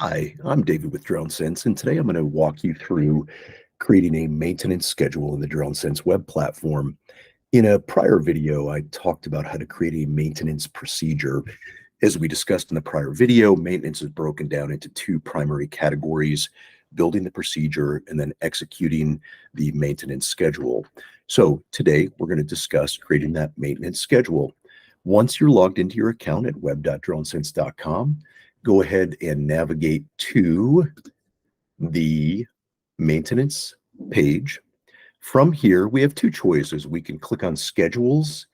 Hi, I'm David with DroneSense, and today I'm going to walk you through creating a maintenance schedule in the DroneSense web platform. In a prior video, I talked about how to create a maintenance procedure. As we discussed in the prior video, maintenance is broken down into two primary categories: building the procedure and then executing the maintenance schedule. So today we're going to discuss creating that maintenance schedule. Once you're logged into your account at web.dronesense.com, go ahead and navigate to the maintenance page. From here, we have two choices. We can click on schedules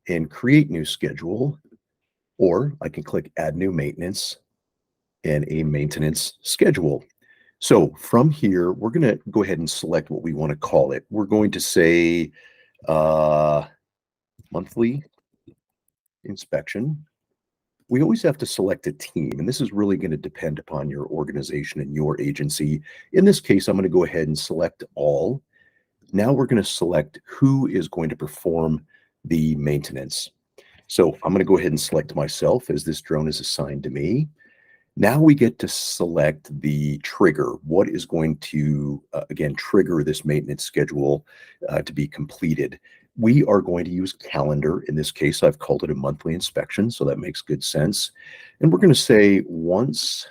and create new schedule, or I can click add new maintenance and a maintenance schedule. So from here, we're going to go ahead and select what we want to call it. We're going to say monthly inspection. We always have to select a team, and this is really going to depend upon your organization and your agency. In this case, I'm going to go ahead and select all. Now we're going to select who is going to perform the maintenance. So I'm going to go ahead and select myself, as this drone is assigned to me. Now we get to select the trigger. What is going to, again, trigger this maintenance schedule to be completed? We are going to use calendar. In this case, I've called it a monthly inspection, so that makes good sense. And we're going to say once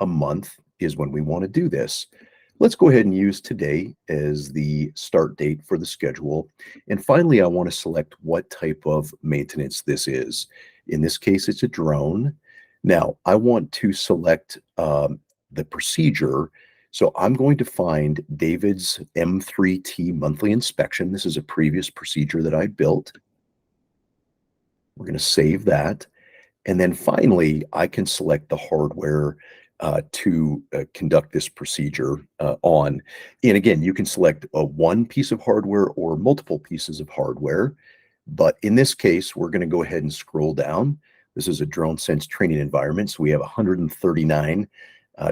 a month is when we want to do this. Let's go ahead and use today as the start date for the schedule. And finally, I want to select what type of maintenance this is. In this case, it's a drone. Now, I want to select the procedure. So I'm going to find David's M3T monthly inspection. This is a previous procedure that I built. We're going to save that. And then finally, I can select the hardware to conduct this procedure on. And again, you can select one piece of hardware or multiple pieces of hardware. But in this case, we're going to go ahead and scroll down. This is a DroneSense training environment. So we have 139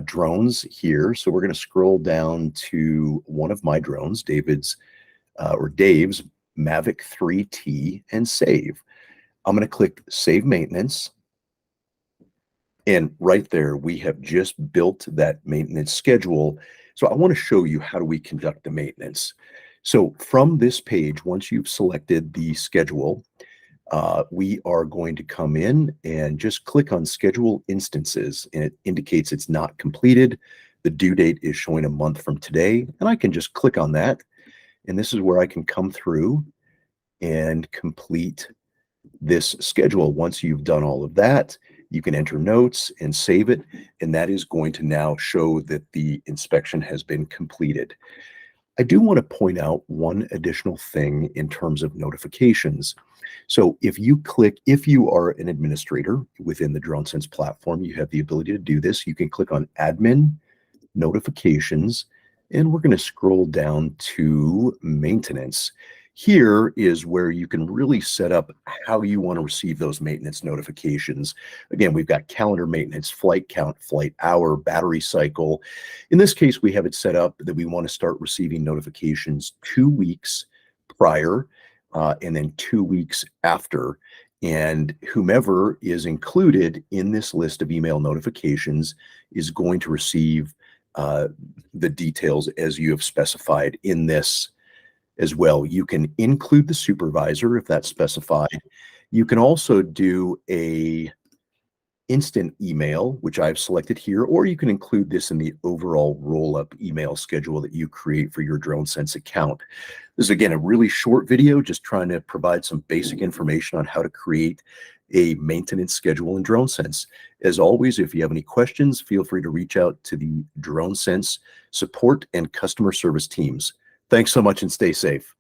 drones here. So we're going to scroll down to one of my drones, Dave's Mavic 3T, and save. I'm going to click Save Maintenance. And right there, we have just built that maintenance schedule. So I want to show you how do we conduct the maintenance. So from this page, once you've selected the schedule, we are going to come in and just click on Schedule Instances, and it indicates it's not completed. The due date is showing a month from today, and I can just click on that. And this is where I can come through and complete this schedule. Once you've done all of that, you can enter notes and save it, and that is going to now show that the inspection has been completed. I do want to point out one additional thing in terms of notifications. So if you are an administrator within the DroneSense platform, you have the ability to do this. You can click on Admin, Notifications, and we're going to scroll down to Maintenance. Here is where you can really set up how you want to receive those maintenance notifications. Again, we've got calendar maintenance, flight count, flight hour, battery cycle. In this case, we have it set up that we want to start receiving notifications 2 weeks prior and then 2 weeks after. And whomever is included in this list of email notifications is going to receive the details as you have specified in this as well. You can include the supervisor if that's specified. You can also do a instant email, which I've selected here, or you can include this in the overall roll-up email schedule that you create for your DroneSense account. This is, again, a really short video, just trying to provide some basic information on how to create a maintenance schedule in DroneSense. As always, if you have any questions, feel free to reach out to the DroneSense support and customer service teams. Thanks so much and stay safe.